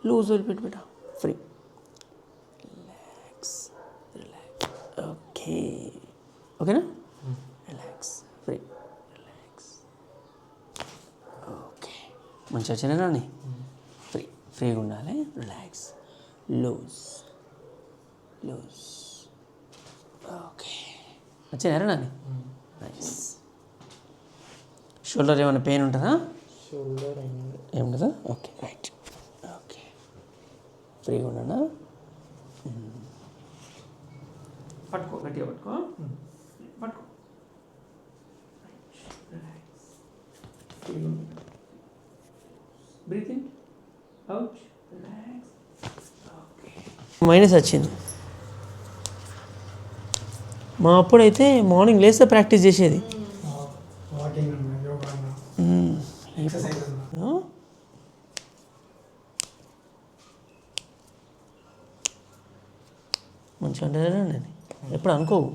loose వదిలిపెట్టి బిడ్డ free relax relax okay ఓకేనా రిలాక్స్ ఫ్రీ రిలాక్స్ ఓకే మంచిగా వచ్చినా ఫ్రీ ఫ్రీగా ఉండాలి రిలాక్స్ లూజ్ లూజ్ ఓకే వచ్చినారా నాని నైస్ షోల్డర్ ఏమైనా పెయిన్ ఉంటుందా షోల్డర్ ఏముంటుందా ఓకే రైట్ ఓకే ఫ్రీగా ఉన్నానా పట్టుకో గట్టిగా పట్టుకో పట్టుకో breathe in out relax okay minus వచ్చింది మా అప్పుడైతే మార్నింగ్ లేస్తే ప్రాక్టీస్ చేసేది మంచిగా అంటే నేను ఎప్పుడు అనుకోవు